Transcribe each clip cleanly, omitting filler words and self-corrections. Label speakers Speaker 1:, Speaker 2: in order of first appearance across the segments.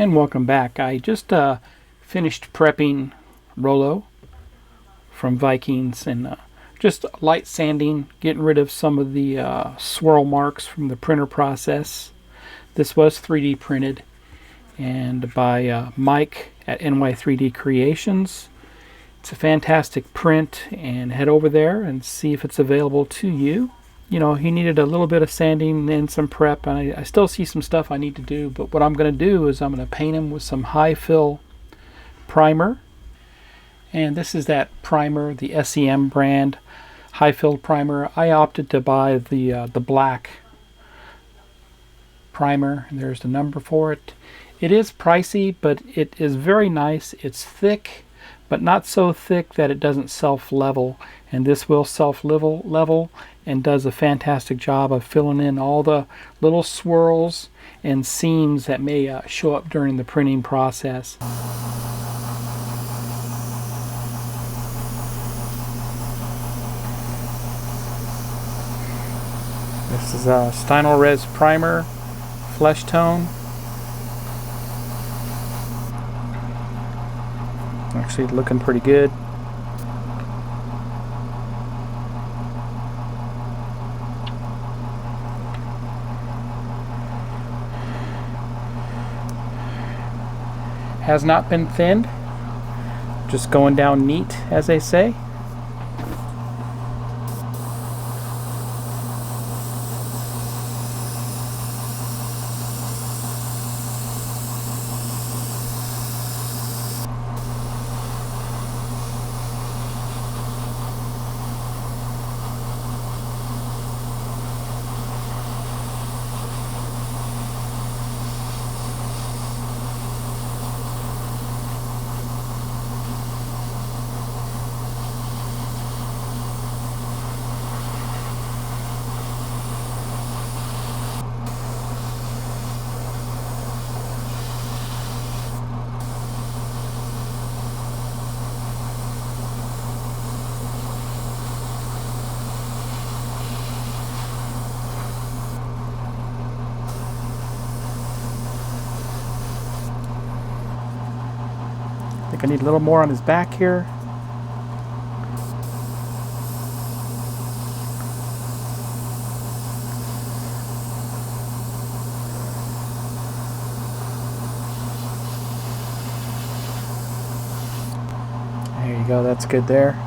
Speaker 1: And welcome back. I just finished prepping Rollo from Vikings and just light sanding, getting rid of some of the swirl marks from the printer process. This was 3D printed and by Mike at NY3D Creations. It's a fantastic print, and head over there and see if it's available to you. You know, he needed a little bit of sanding and some prep, and I still see some stuff I need to do, but what I'm going to do is I'm going to paint him with some high fill primer. And this is that primer, the SEM brand high fill primer. I opted to buy the black primer, and there's the number for it. It is pricey, but it is very nice. It's thick, but not so thick that it doesn't self-level, and this will self-level and does a fantastic job of filling in all the little swirls and seams that may show up during the printing process. This is a Stynylrez primer, flesh tone. Actually looking pretty good. Has not been thinned, just going down neat, as they say. I think I need a little more on his back here. There you go, that's good there.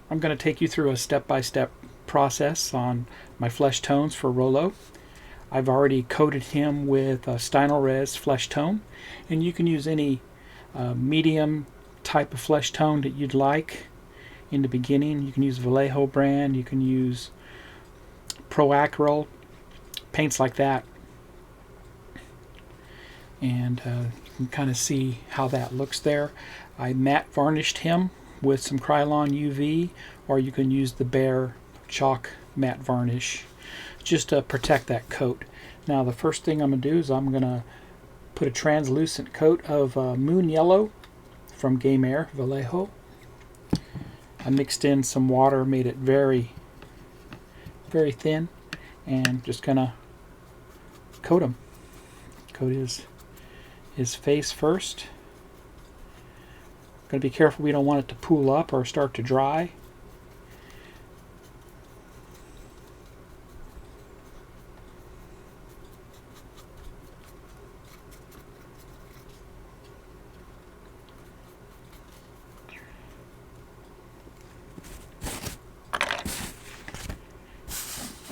Speaker 1: I'm going to take you through a step-by-step process on my flesh tones for Rollo. I've already coated him with a Stynylrez flesh tone, and you can use any medium type of flesh tone that you'd like in the beginning. You can use Vallejo brand, you can use Pro Acryl, paints like that. And you can kind of see how that looks there. I matte varnished him with some Krylon UV, or you can use the Behr chalk matte varnish just to protect that coat. Now the first thing I'm going to do is I'm going to put a translucent coat of Moon Yellow from Game Air Vallejo. I mixed in some water, made it very, very thin, and just gonna coat him. Coat his face first. Gotta be careful we don't want it to pool up or start to dry.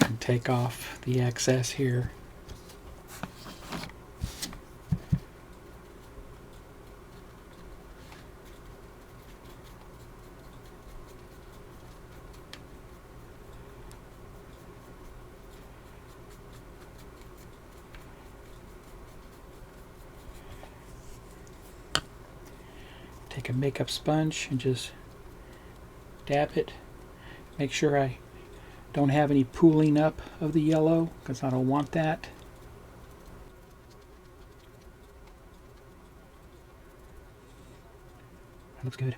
Speaker 1: And take off the excess here. Take a makeup sponge and just dab it. Make sure I don't have any pooling up of the yellow, because I don't want that. looks good.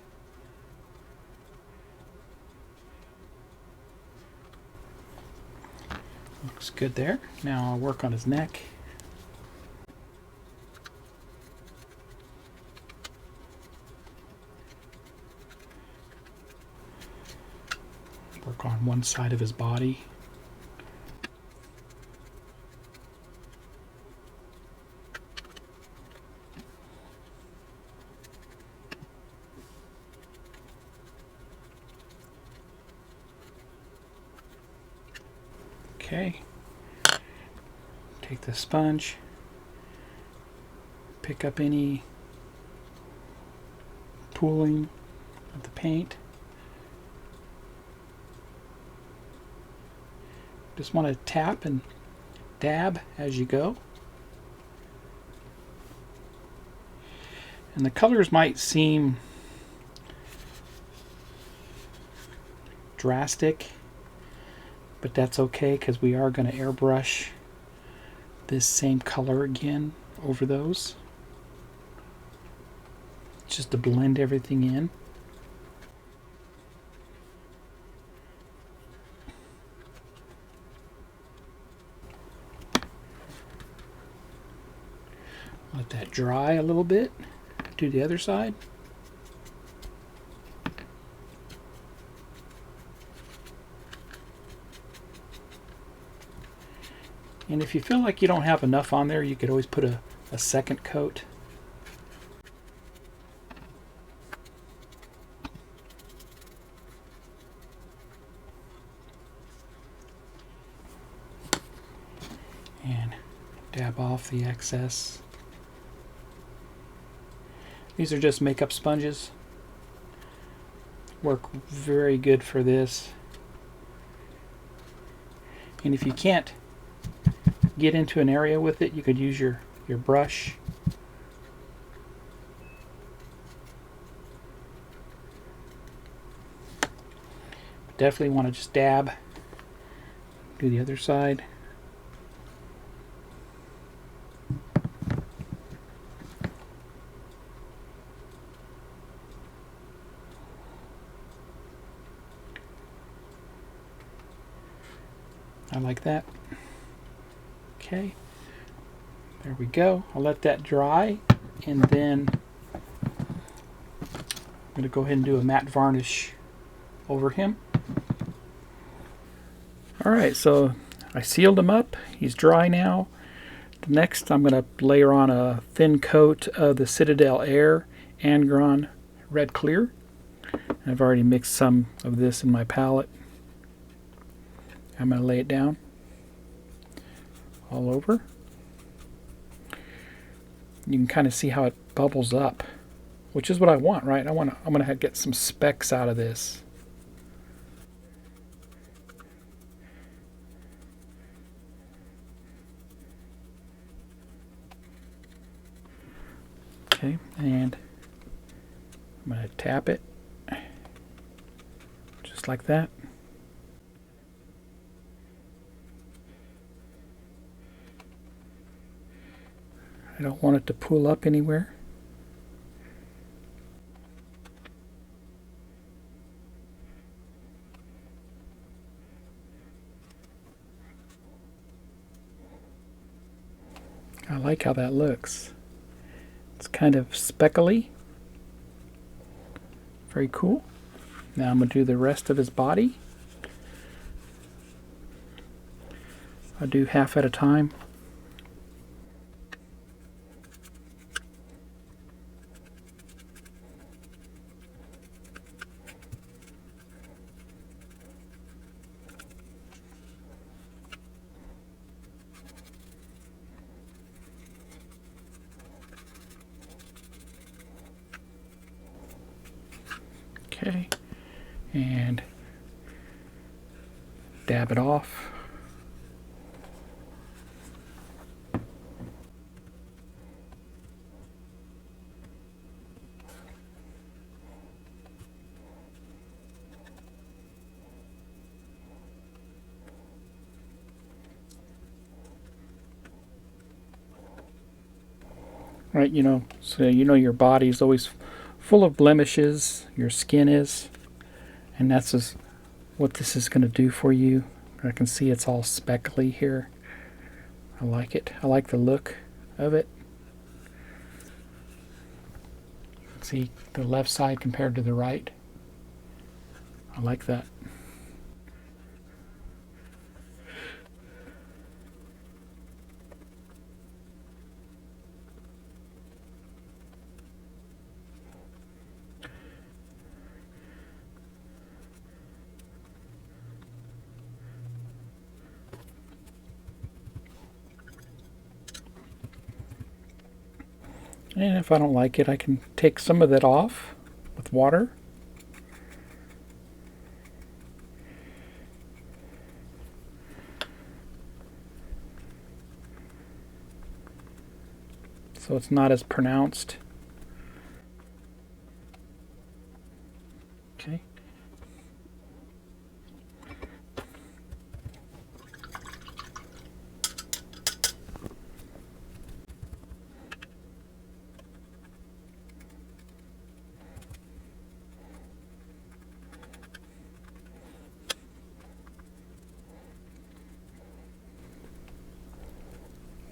Speaker 1: Looks good there. Now I'll work on his neck. Work on one side of his body. Okay. Take the sponge, pick up any pooling of the paint. Just want to tap and dab as you go. And the colors might seem drastic, but that's okay because we are going to airbrush this same color again over those, just to blend everything in. Let that dry a little bit. Do the other side. And if you feel like you don't have enough on there, you could always put a second coat. And dab off the excess. These are just makeup sponges. Work very good for this. And if you can't get into an area with it, you could use your brush. Definitely want to just dab. Do the other side. I like that. Okay, there we go. I'll let that dry, and then I'm going to go ahead and do a matte varnish over him. Alright, so I sealed him up. He's dry now. Next, I'm going to layer on a thin coat of the Citadel Air Angron Red Clear. I've already mixed some of this in my palette. I'm going to lay it down all over. You can kind of see how it bubbles up, which is what I want, right? I'm going to get some specks out of this. Okay, and I'm going to tap it just like that. I don't want it to pull up anywhere. I like how that looks. It's kind of speckly. Very cool. Now I'm going to do the rest of his body. I'll do half at a time. Okay, and dab it off. Right, so your body is always full of blemishes, your skin is, and that's just what this is going to do for you. I can see it's all speckly here. I like it. I like the look of it. See the left side compared to the right. I like that. And if I don't like it, I can take some of that off with water. So it's not as pronounced. Okay.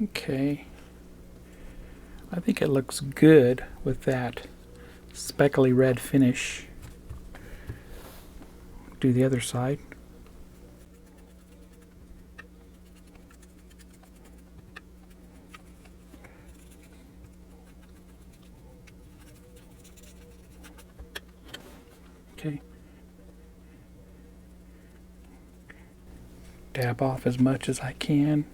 Speaker 1: Okay, I think it looks good with that speckly red finish. Do the other side. Okay. Dab off as much as I can.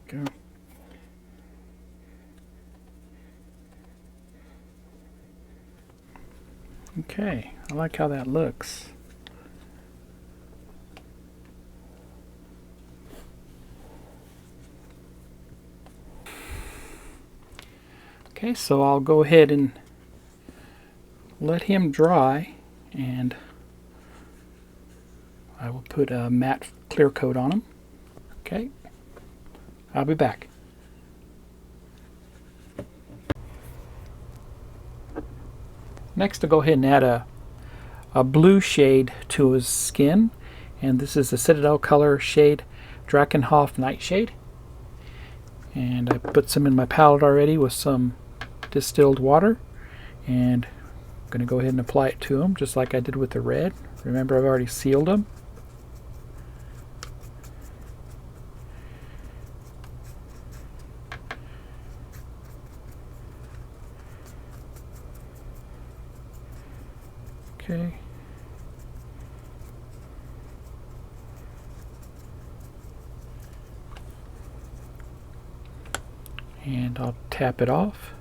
Speaker 1: Go. Okay, I like how that looks. Okay, so I'll go ahead and let him dry, and I will put a matte clear coat on him. Okay, I'll be back. Next, I'll go ahead and add a blue shade to his skin, and this is the Citadel color shade Drakenhof Nightshade. And I put some in my palette already with some distilled water, and I'm going to go ahead and apply it to him just like I did with the red. Remember, I've already sealed them. Okay. And I'll tap it off.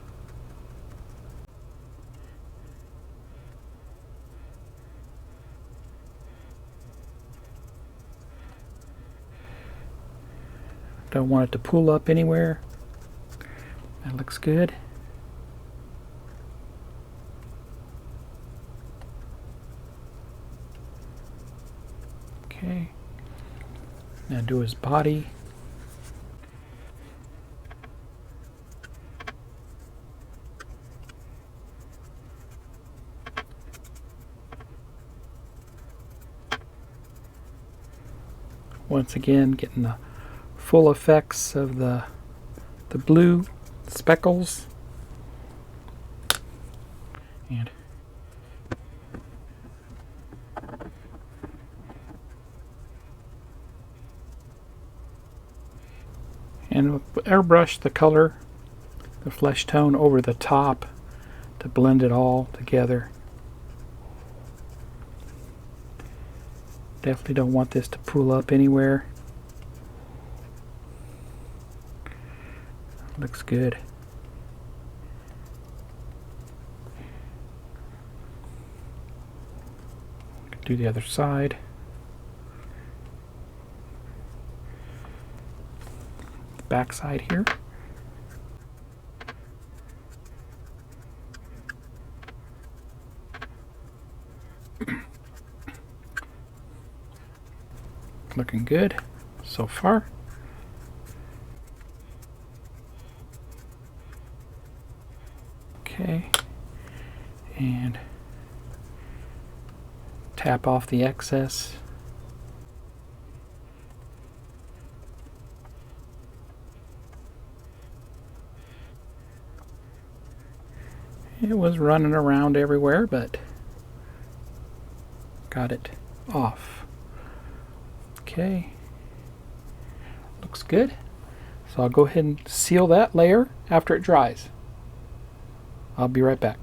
Speaker 1: Don't want it to pool up anywhere. That looks good. Okay. Now do his body. Once again, getting the full effects of the blue speckles. And airbrush the color, the flesh tone, over the top to blend it all together. Definitely don't want this to pool up anywhere. Looks good. Do the other side. backside here. Looking good so far. Okay, and tap off the excess. It was running around everywhere, but got it off. Okay, looks good. So I'll go ahead and seal that layer after it dries. I'll be right back.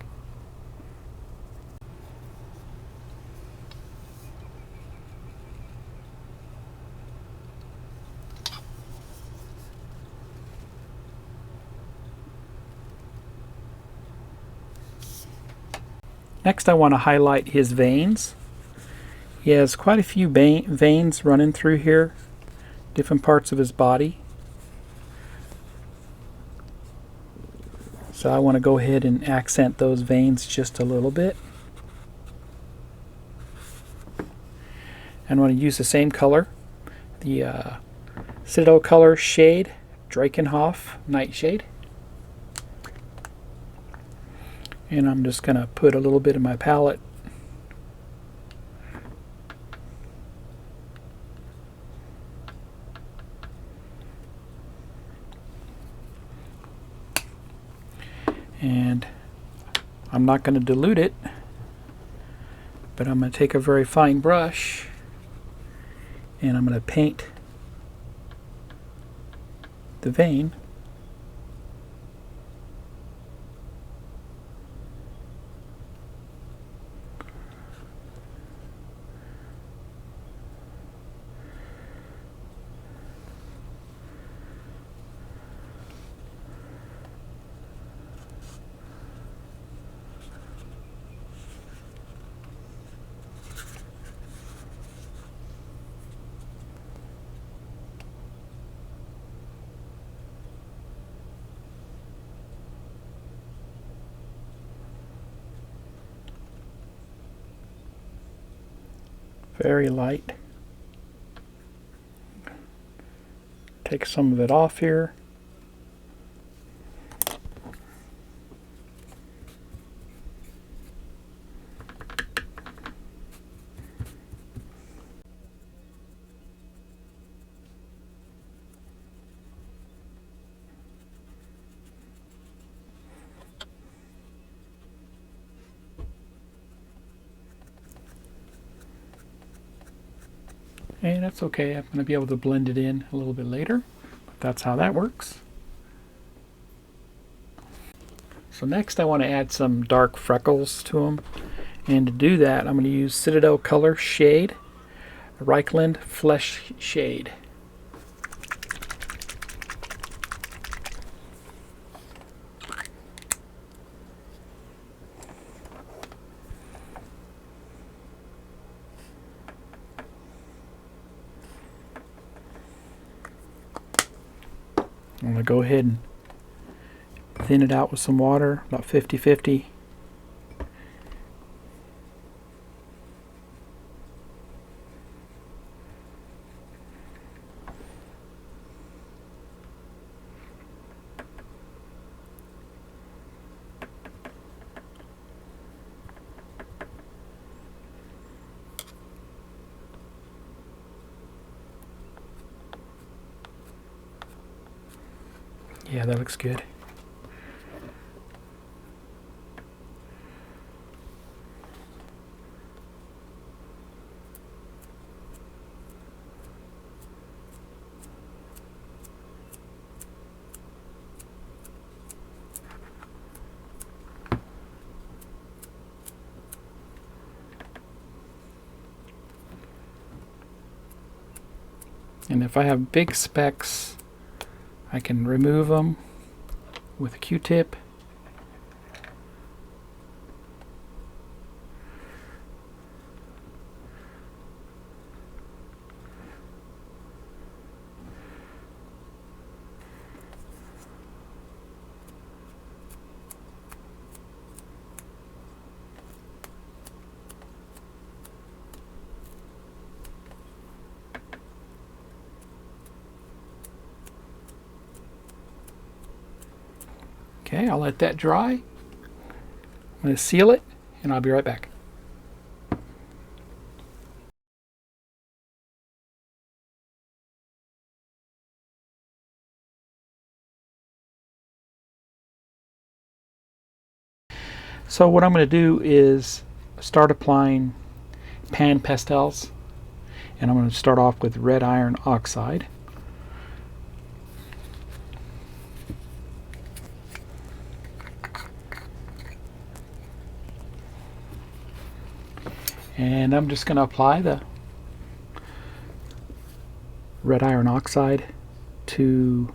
Speaker 1: Next I want to highlight his veins. He has quite a few veins running through here, different parts of his body. So I want to go ahead and accent those veins just a little bit. And I want to use the same color, the Citadel color shade, Drakenhof Nightshade. And I'm just going to put a little bit in my palette. And I'm not going to dilute it, but I'm going to take a very fine brush and I'm going to paint the vein. Very light. Take some of it off here. And that's okay, I'm going to be able to blend it in a little bit later, but that's how that works. So next I want to add some dark freckles to them, and to do that I'm going to use Citadel color shade, Reichland Flesh shade. I'm going to go ahead and thin it out with some water, about 50-50. Yeah, that looks good. And if I have big specks, I can remove them with a Q-tip. Okay, I'll let that dry. I'm going to seal it, and I'll be right back. So what I'm going to do is start applying pan pastels, and I'm going to start off with red iron oxide. And I'm just going to apply the red iron oxide to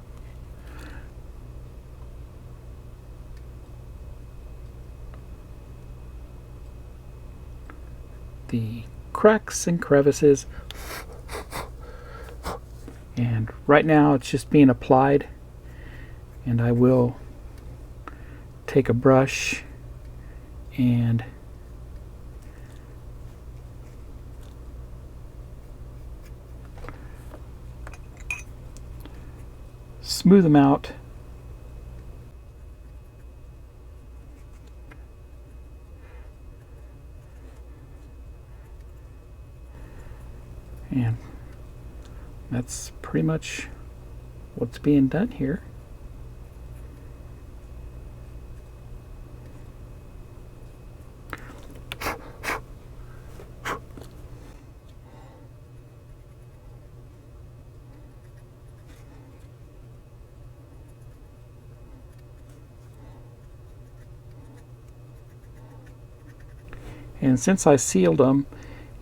Speaker 1: the cracks and crevices. And right now it's just being applied, and I will take a brush and smooth them out. And that's pretty much what's being done here. And since I sealed them,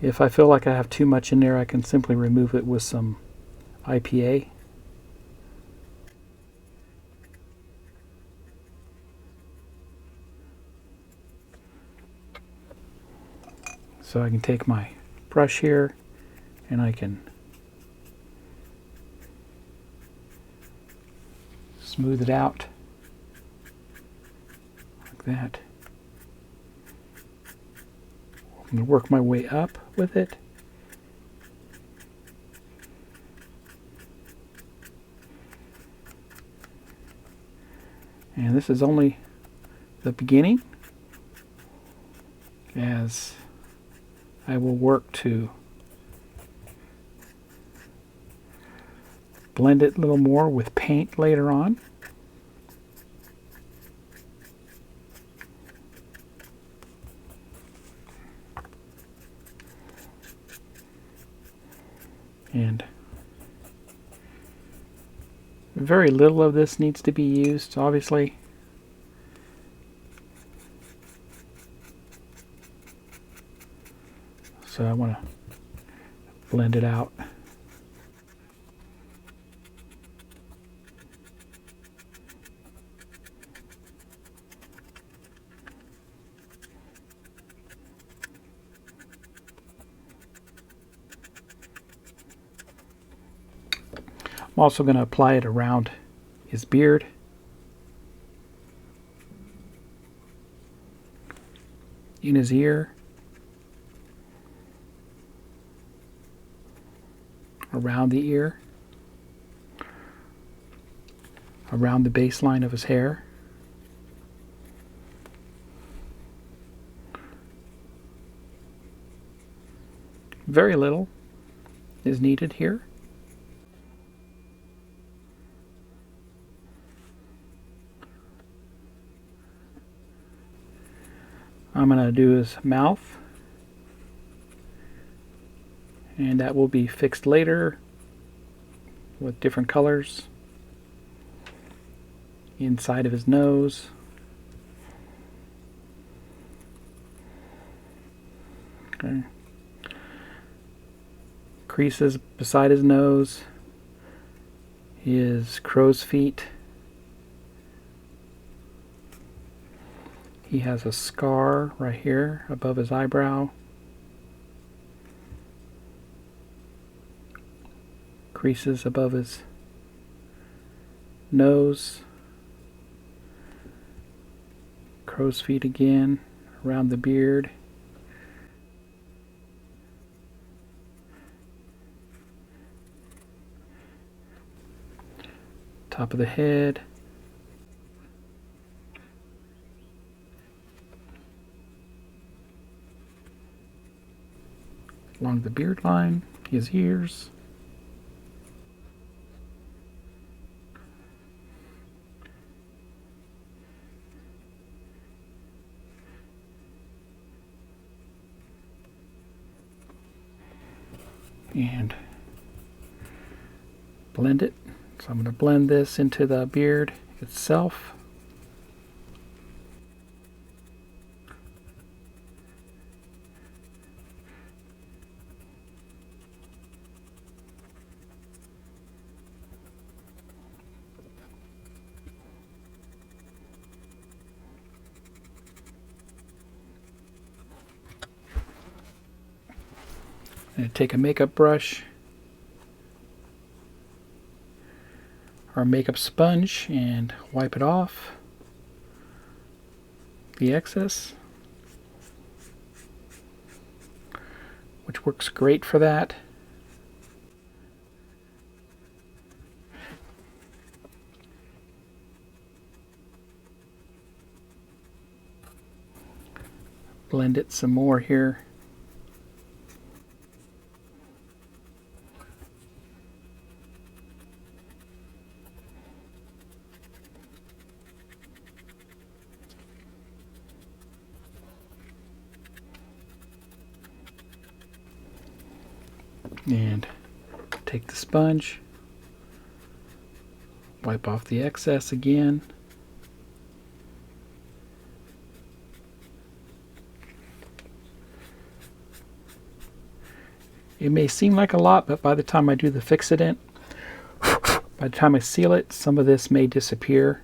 Speaker 1: if I feel like I have too much in there, I can simply remove it with some IPA. So I can take my brush here and I can smooth it out like that. I'm going to work my way up with it. And this is only the beginning, as I will work to blend it a little more with paint later on. And very little of this needs to be used, obviously. So I want to blend it out. I'm also going to apply it around his beard. In his ear. Around the ear. Around the baseline of his hair. Very little is needed here. I'm going to do his mouth, and that will be fixed later with different colors. Inside of his nose. Okay. Creases beside his nose. His crow's feet. He has a scar right here above his eyebrow. Creases above his nose. Crow's feet again around the beard. Top of the head. along the beard line, his ears. And blend it. So I'm going to blend this into the beard itself. I'm going to take a makeup brush or makeup sponge and wipe it off the excess, which works great for that. Blend it some more here. And take the sponge, wipe off the excess again. It may seem like a lot, but by the time I do the fixidant, by the time I seal it, some of this may disappear.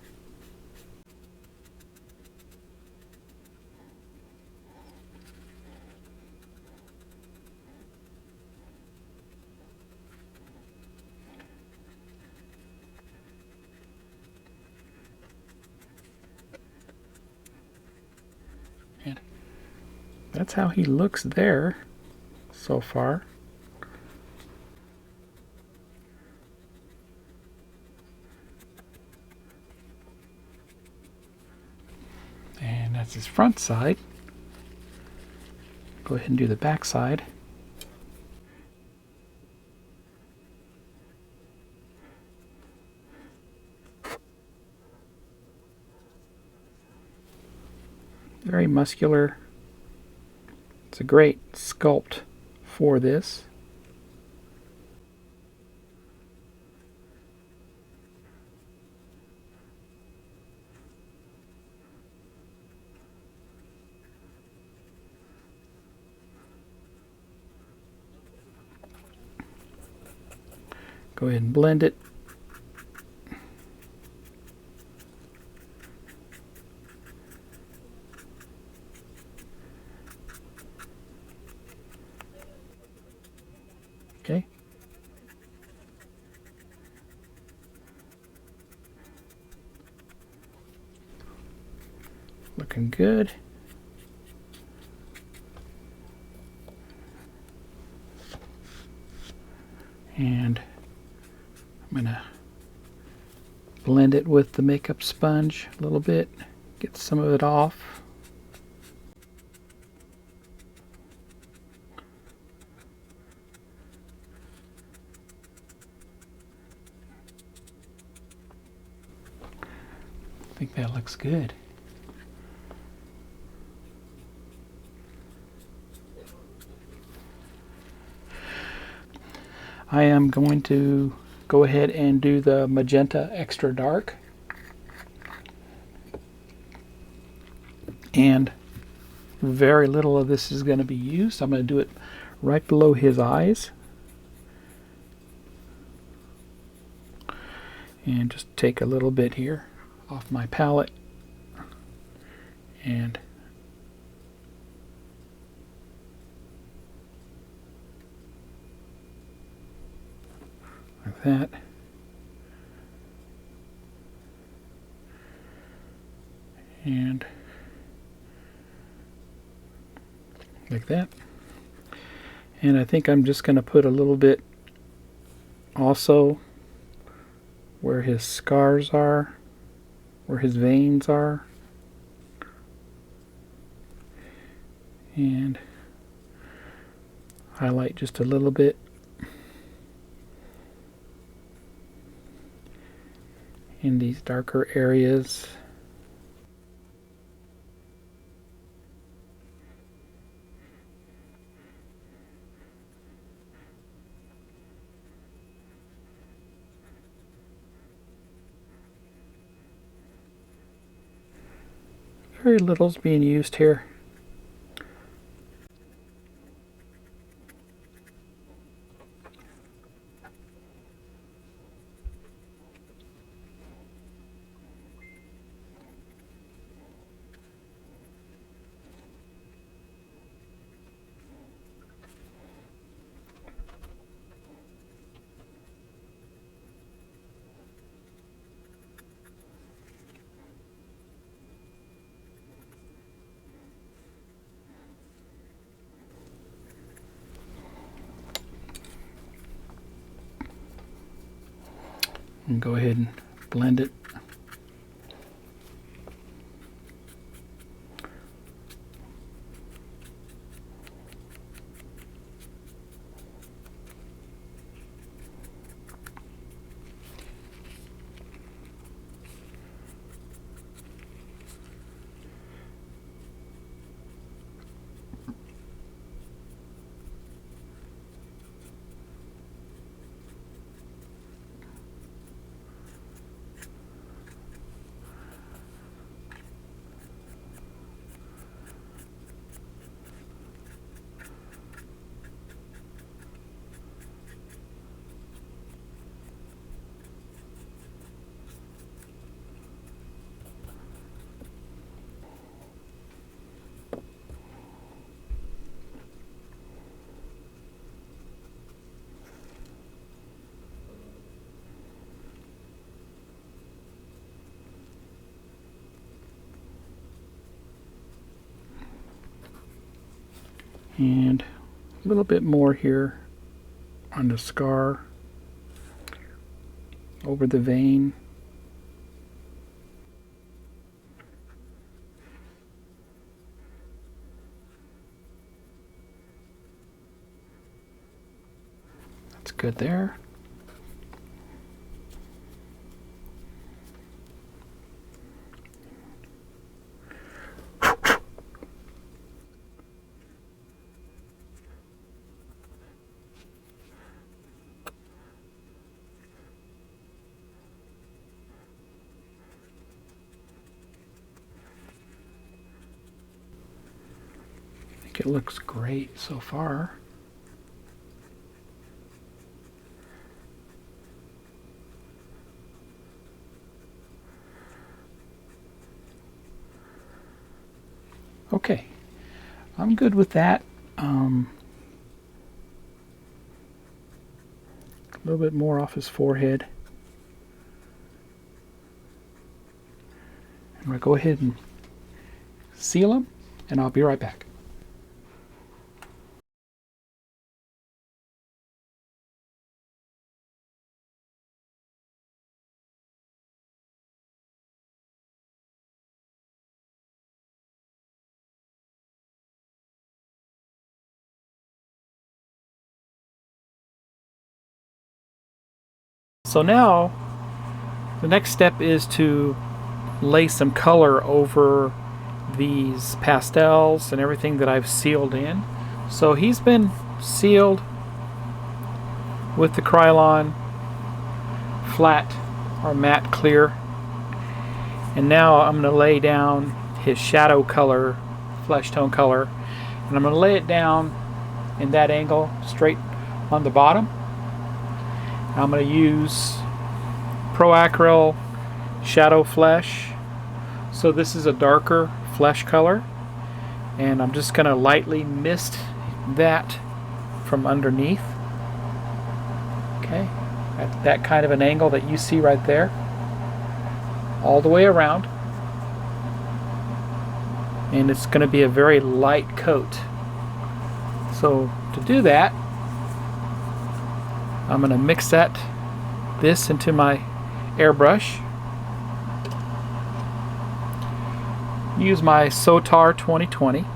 Speaker 1: And that's how he looks there so far. And that's his front side. Go ahead and do the back side. Very muscular. It's a great sculpt for this. Go ahead and blend it. Okay. Looking good. And I'm going to blend it with the makeup sponge a little bit, get some of it off. I think that looks good. I am going to go ahead and do the magenta extra dark. And very little of this is going to be used. I'm going to do it right below his eyes. And just take a little bit here off my palette and like that. And like that. And I think I'm just going to put a little bit also where his scars are, where his veins are. And Highlight just a little bit. In these darker areas. Very little's being used here. And go ahead and blend it. And a little bit more here on the scar over the vein. That's good there. It looks great so far. Okay, I'm good with that. A little bit more off his forehead. I'm going to go ahead and seal him, and I'll be right back. So now the next step is to lay some color over these pastels and everything that I've sealed in. So he's been sealed with the Krylon flat or matte clear, and now I'm going to lay down his shadow color, flesh tone color, and I'm going to lay it down in that angle straight on the bottom. I'm going to use Pro Acryl Shadow Flesh. So this is a darker flesh color, and I'm just going to lightly mist that from underneath. Okay, at that kind of an angle that you see right there, all the way around. And it's going to be a very light coat. So to do that, I'm going to mix this into my airbrush. Use my Sotar 2020.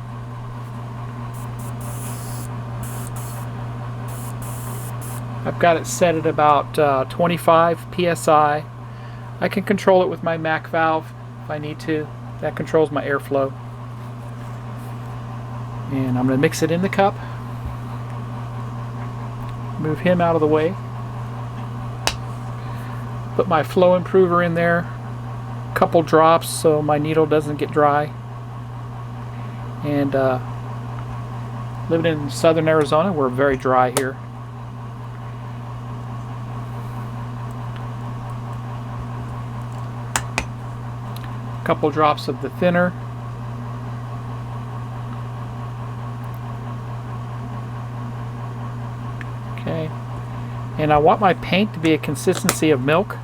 Speaker 1: I've got it set at about 25 psi. I can control it with my Mac valve if I need to. That controls my airflow. And I'm going to mix it in the cup. Move him out of the way. Put my flow improver in there. A couple drops so my needle doesn't get dry. And living in southern Arizona, we're very dry here. A couple drops of the thinner. Okay. And I want my paint to be a consistency of milk.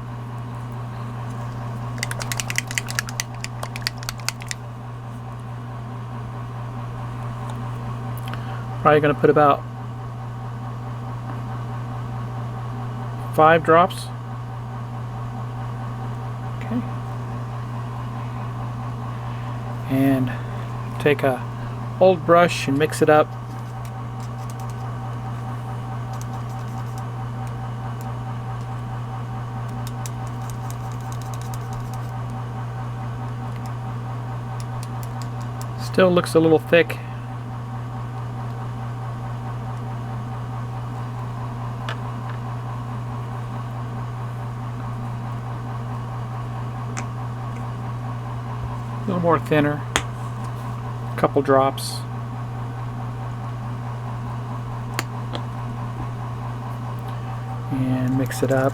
Speaker 1: Probably going to put about 5 drops. Okay. And take a old brush and mix it up. Still looks a little thick. A little more thinner, a couple drops. And mix it up.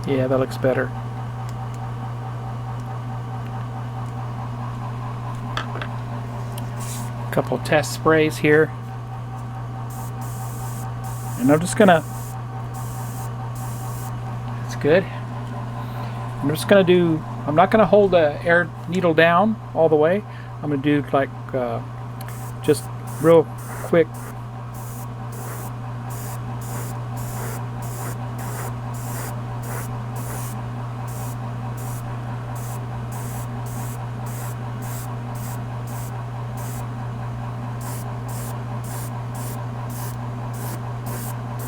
Speaker 1: Yeah, that looks better. A couple test sprays here. And I'm just gonna, that's good. I'm just gonna do, I'm not gonna hold the air needle down all the way. I'm gonna do like just real quick.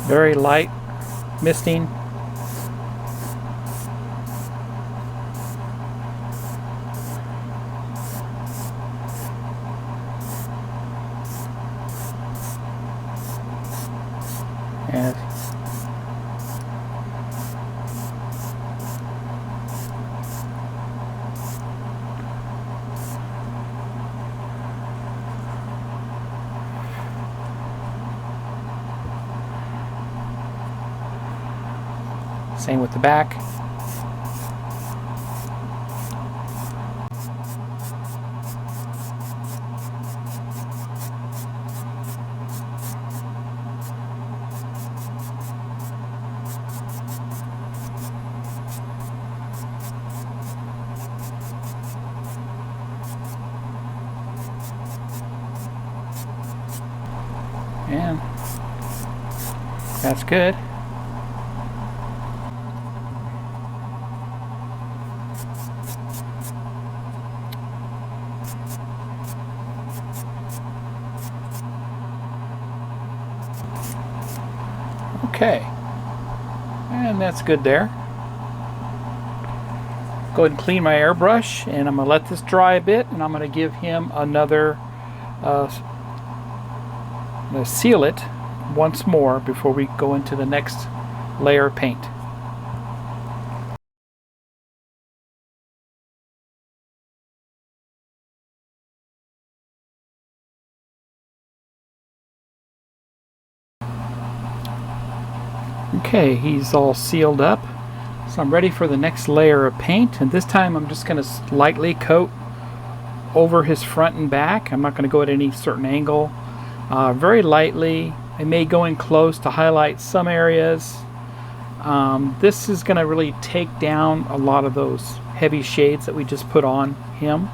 Speaker 1: Very light misting. And same with the back. And that's good. Okay, and that's good there. Go ahead and clean my airbrush, and I'm going to let this dry a bit, and I'm going to give him another, I'm going to seal it once more before we go into the next layer of paint. Okay, he's all sealed up, so I'm ready for the next layer of paint, and this time I'm just going to lightly coat over his front and back. I'm not going to go at any certain angle. Very lightly. I may go in close to highlight some areas. This is going to really take down a lot of those heavy shades that we just put on him.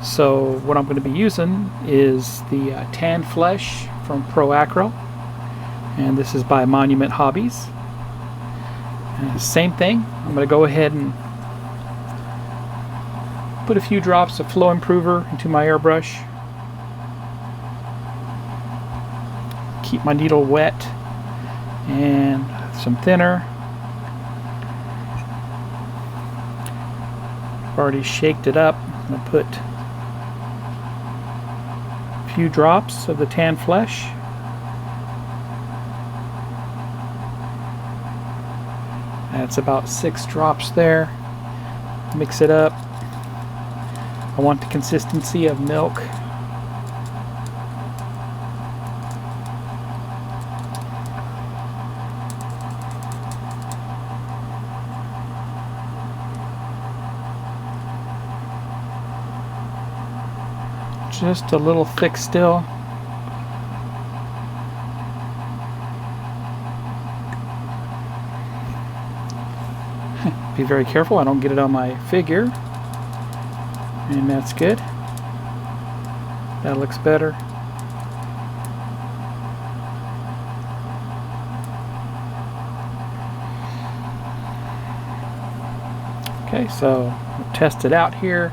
Speaker 1: So what I'm going to be using is the Tan Flesh from Pro Acryl. And this is by Monument Hobbies. And same thing, I'm going to go ahead and Put a few drops of flow improver into my airbrush. Keep my needle wet, and some thinner. I've already shaked it up. I'm going to put a few drops of the tan flesh. That's about 6 drops there. Mix it up. I want the consistency of milk. Just a little thick still. Be very careful I don't get it on my figure. And that's good. That looks better. Okay, so we'll test it out here.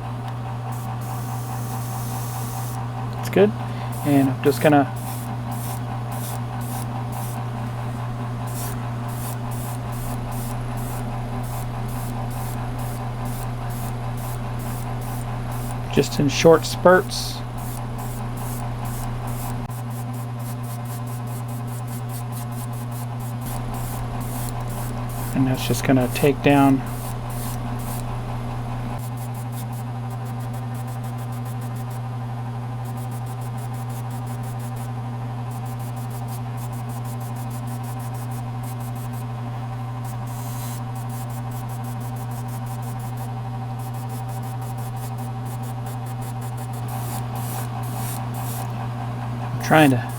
Speaker 1: It's good. And I'm just gonna just in short spurts. And that's just going to take down trying to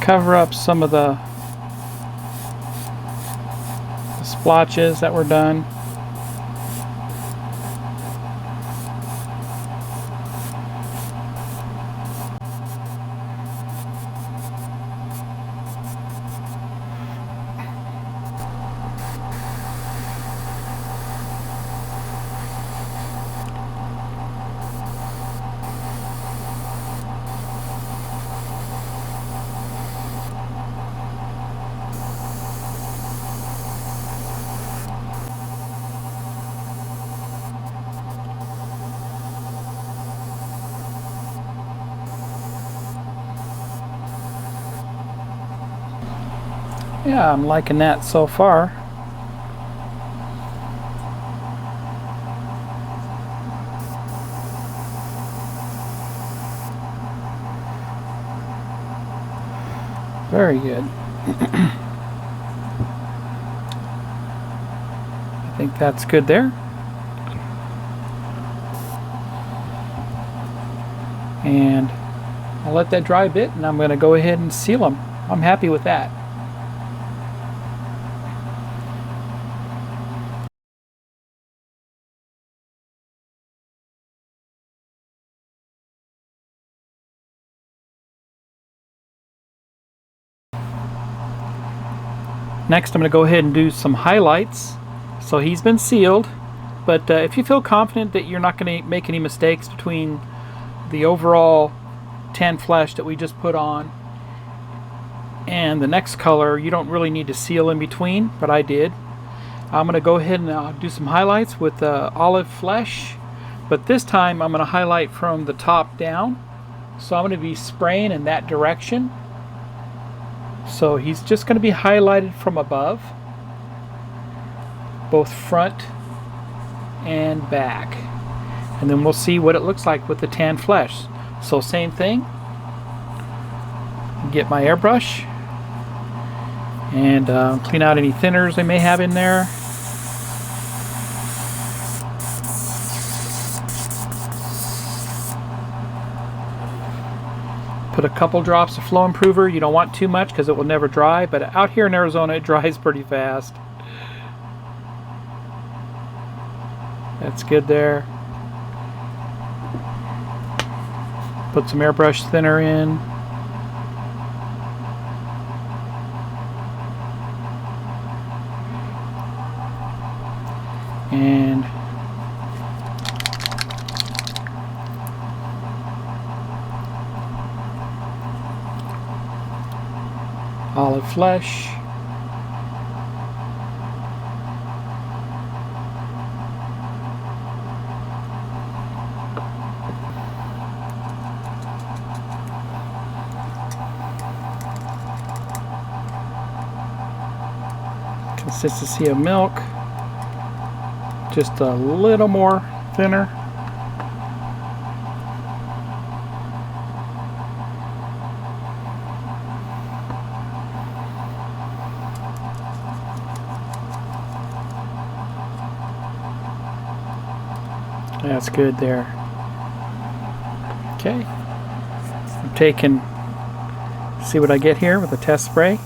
Speaker 1: cover up some of the splotches that were done. Yeah, I'm liking that so far. Very good. I think that's good there. And I'll let that dry a bit, and I'm going to go ahead and seal them. I'm happy with that. Next, I'm going to go ahead and do some highlights. So he's been sealed, but if you feel confident that you're not going to make any mistakes between the overall tan flesh that we just put on and the next color, you don't really need to seal in between, but I did. I'm going to go ahead and do some highlights with olive flesh, but this time I'm going to highlight from the top down. So I'm going to be spraying in that direction. So he's just going to be highlighted from above, both front and back. And then we'll see what it looks like with the tan flesh. So same thing. Get my airbrush and clean out any thinners I may have in there. Put a couple drops of flow improver. You don't want too much because it will never dry, but out here in Arizona it dries pretty fast. That's good there. Put some airbrush thinner in. And olive flesh. Consistency of milk, just a little more thinner. That's good there. Okay, I'm taking, see what I get here with a test spray.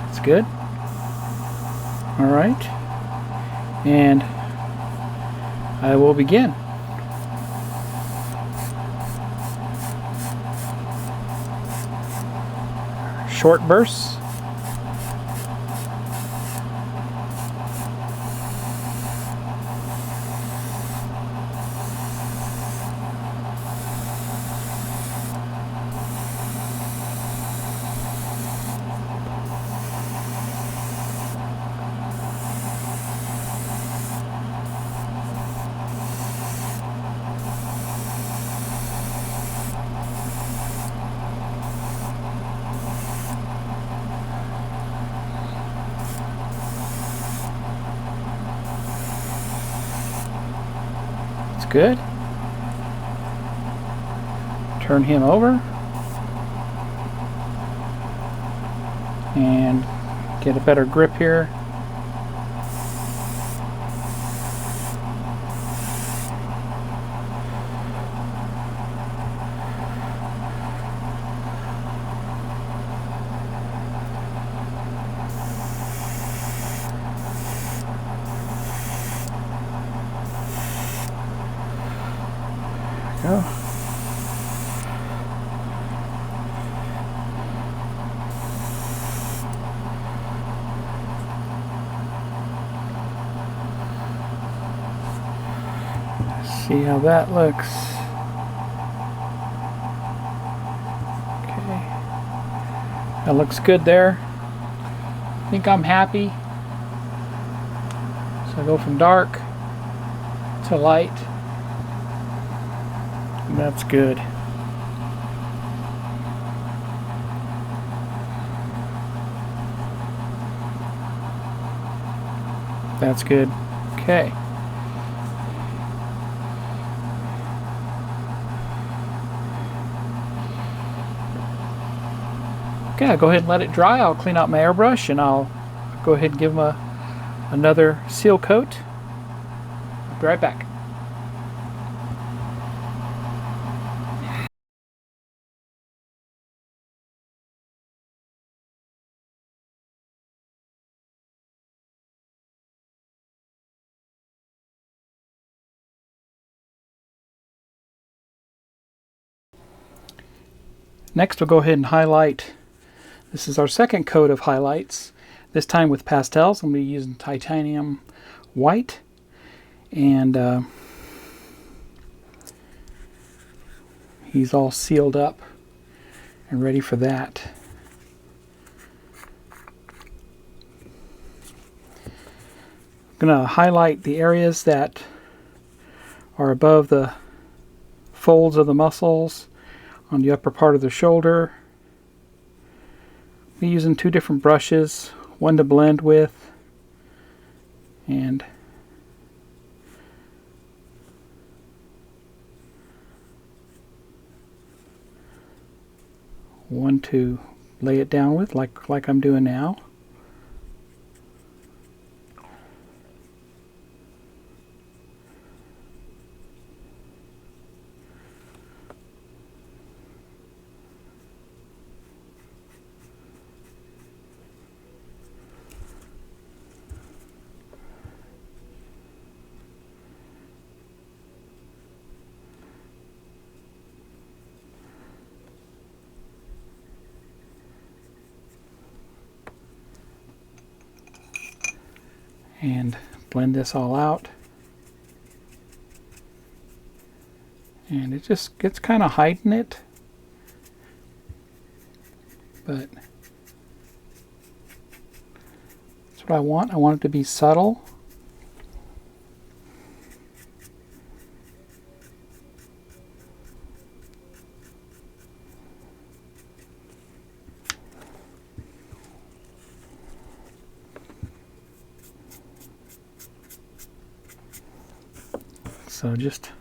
Speaker 1: It's good. All right, and I will begin. Short bursts. Good. Turn him over and get a better grip here. Go. See how that looks. Okay, that looks good there. I think I'm happy. So I go from dark to light. That's good. That's good. Okay. Okay, I'll go ahead and let it dry. I'll clean out my airbrush and I'll go ahead and give them another seal coat. I'll be right back. Next, we'll go ahead and highlight. This is our second coat of highlights, this time with pastels. I'm going to be using titanium white, and he's all sealed up and ready for that. I'm going to highlight the areas that are above the folds of the muscles on the upper part of the shoulder. I'm using two different brushes, one to blend with and one to lay it down with, like I'm doing now. And blend this all out, and it just gets kind of hiding it, but that's what I want. I want it to be subtle. So just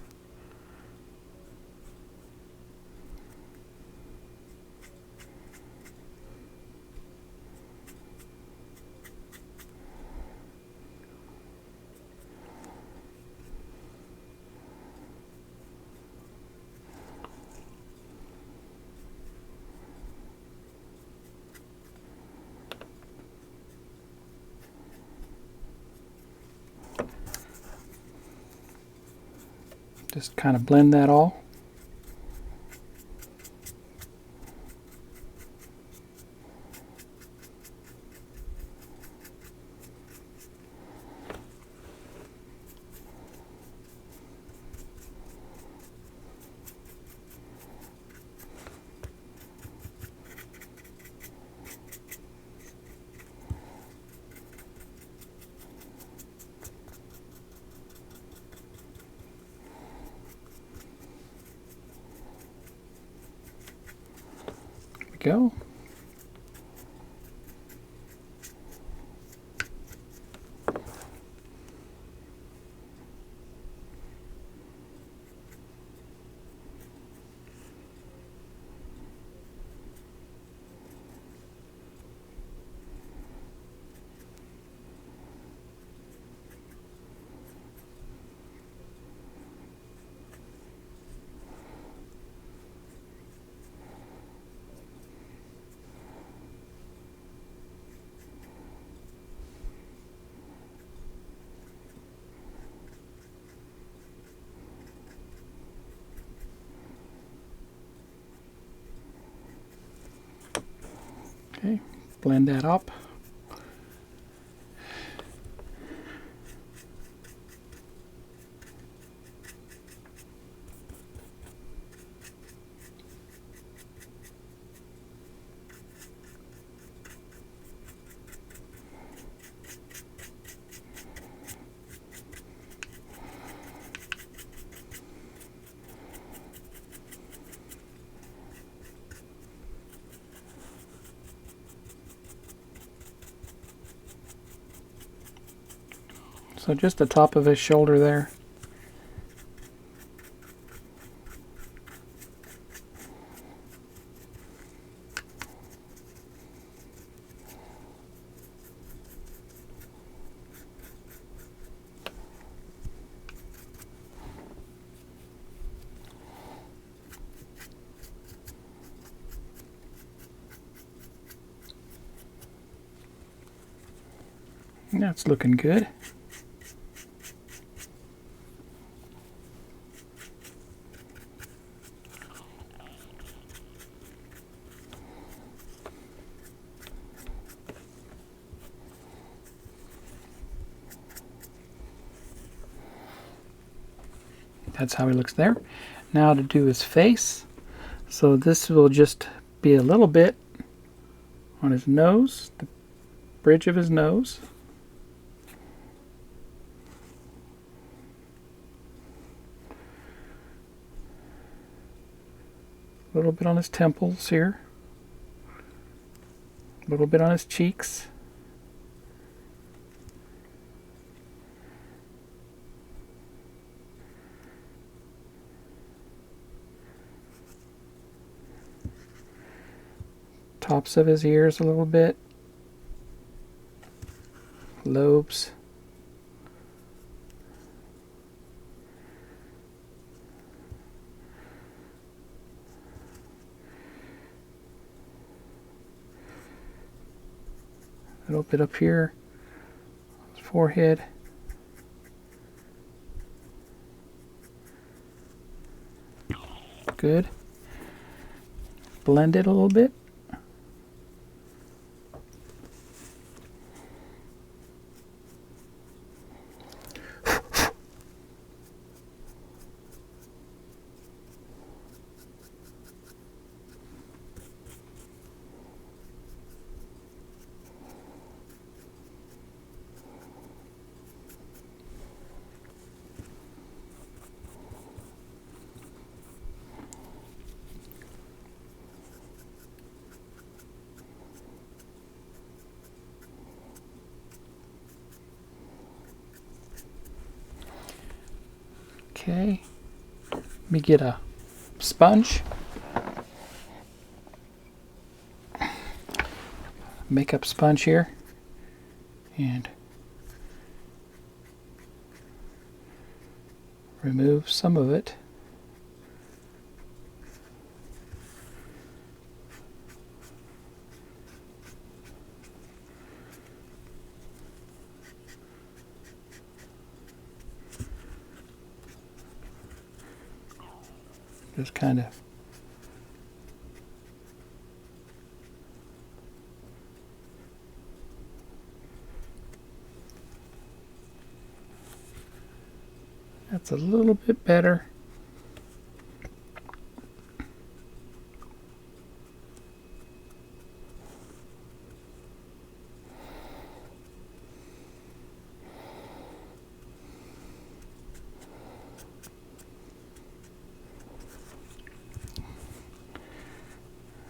Speaker 1: kind of blend that all. Go. Okay, blend that up. So just the top of his shoulder there. That's looking good. That's how he looks there. Now to do his face. So this will just be a little bit on his nose, the bridge of his nose. A little bit on his temples here. A little bit on his cheeks. Tops of his ears a little bit. Lobes. A little bit up here. His forehead. Good. Blend it a little bit. Okay. Let me get a sponge. Makeup sponge here. And remove some of it. Just kind of that's a little bit better.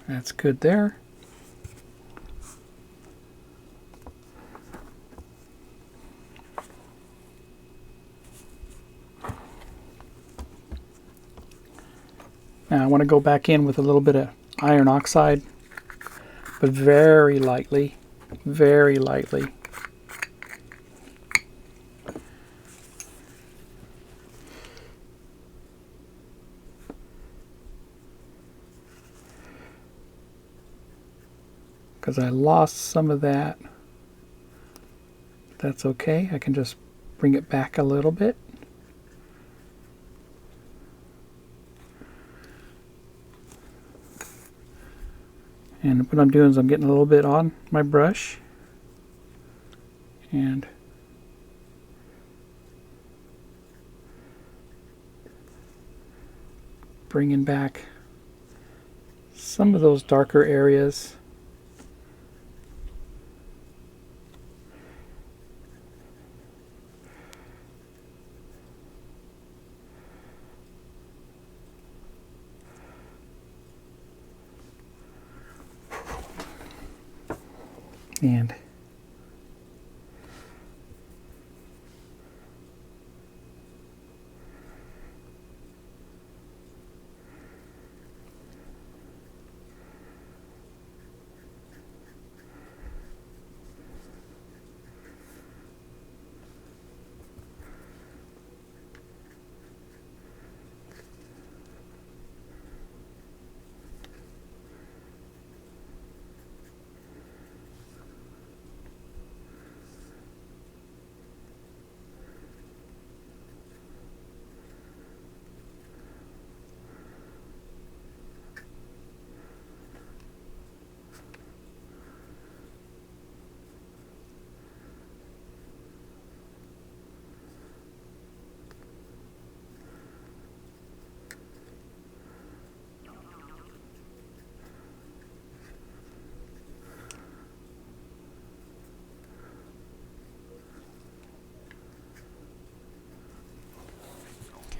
Speaker 1: That's good there. Now I want to go back in with a little bit of iron oxide, but very lightly, very lightly. Because I lost some of that. That's okay. I can just bring it back a little bit. And what I'm doing is I'm getting a little bit on my brush and bringing back some of those darker areas. And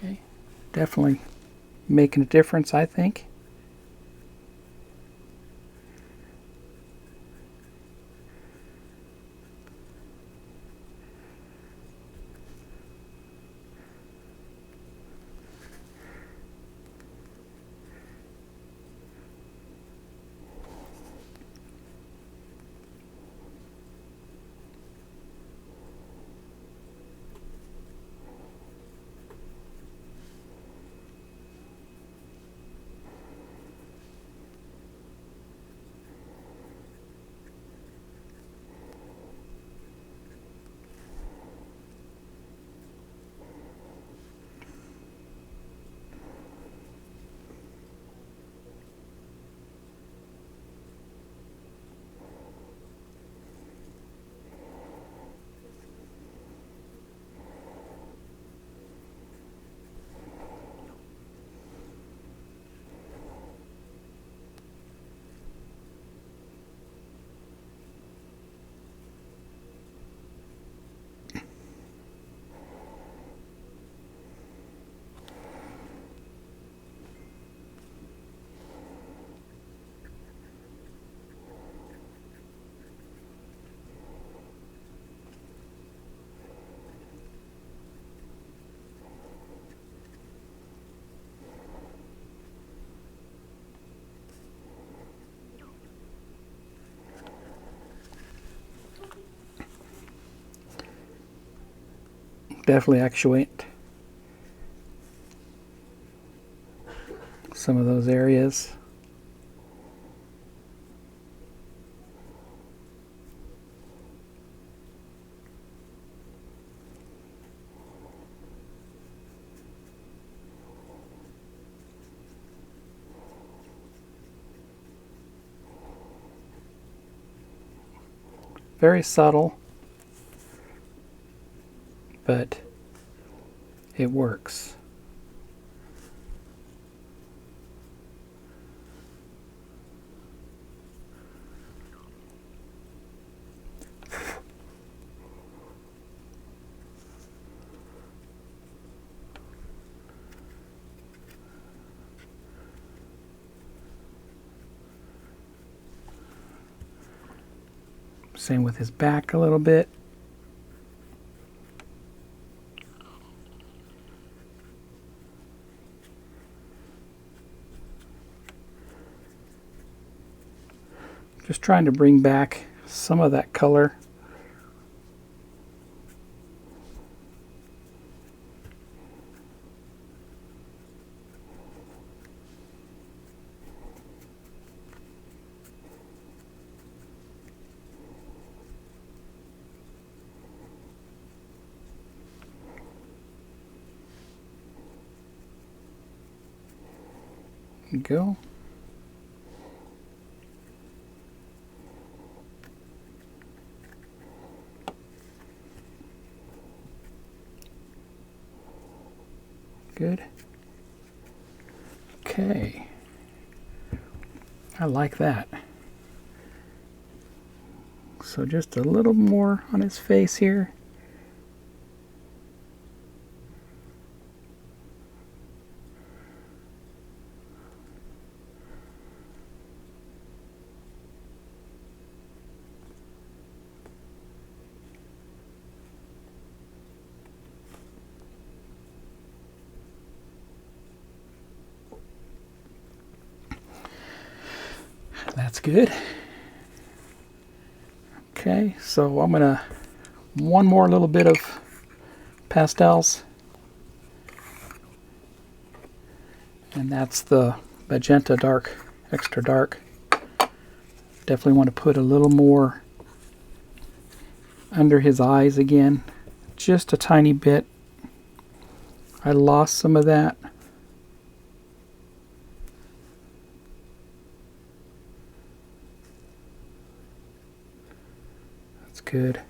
Speaker 1: okay, definitely making a difference, I think. definitely actuate some of those areas. Very subtle, but it works. Same with his back a little bit. Just trying to bring back some of that color. There you go. Good. Okay. I like that. So just a little more on his face here. That's good. Okay, so I'm gonna one more little bit of pastels, and that's the magenta dark, extra dark. Definitely want to put a little more under his eyes again, just a tiny bit. I lost some of that. That's good.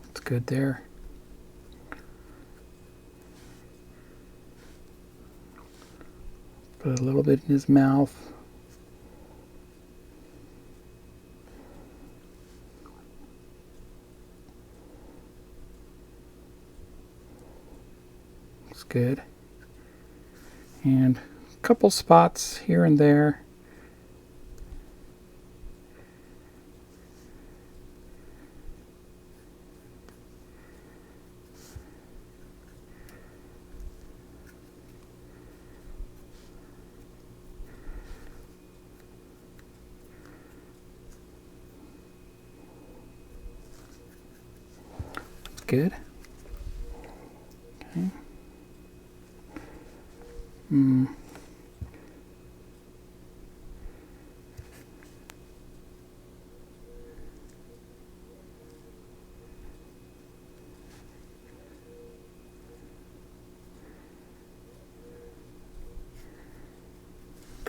Speaker 1: That's good there. Put a little bit in his mouth. That's good. And a couple spots here and there. Good. Okay.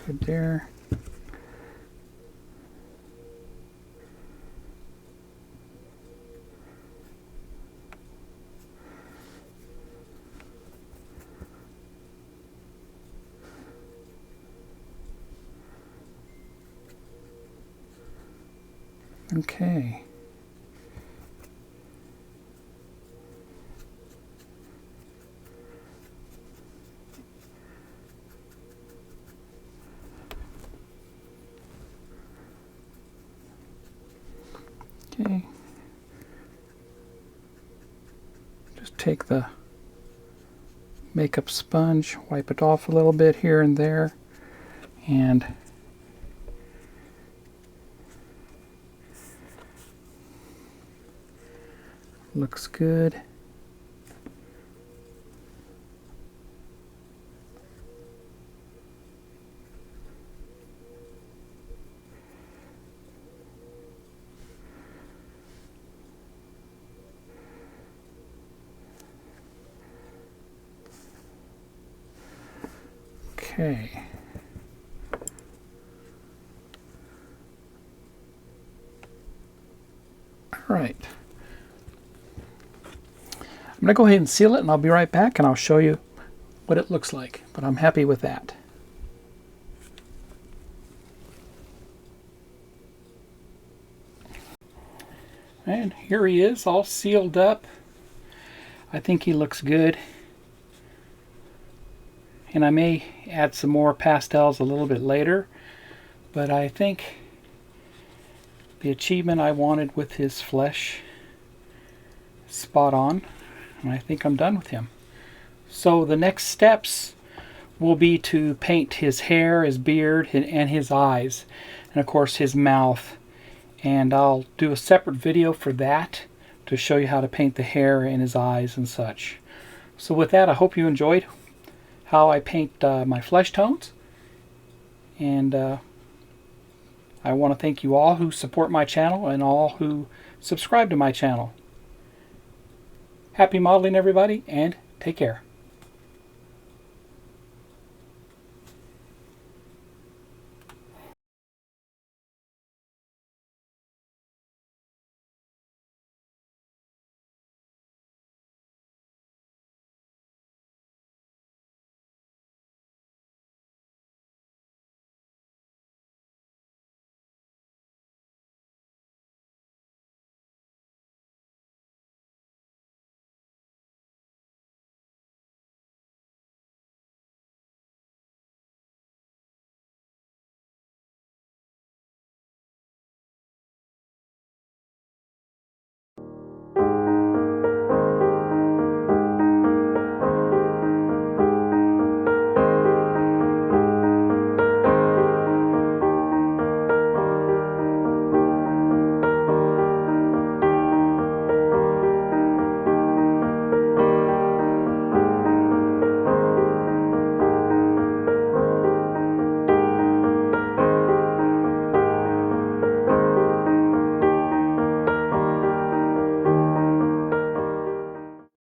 Speaker 1: Good there. Okay. Okay. take the makeup sponge, wipe it off a little bit here and there, and looks good. Okay. All right. I'm going to go ahead and seal it, and I'll be right back, and I'll show you what it looks like. But I'm happy with that. And here he is, all sealed up. I think he looks good. And I may add some more pastels a little bit later, but I think the achievement I wanted with his flesh is spot on, and I think I'm done with him. So the next steps will be to paint his hair, his beard, and his eyes, and of course his mouth. And I'll do a separate video for that to show you how to paint the hair and his eyes and such. So with that, I hope you enjoyed how I paint my flesh tones, and I want to thank you all who support my channel and all who subscribe to my channel. Happy modeling, everybody, and take care.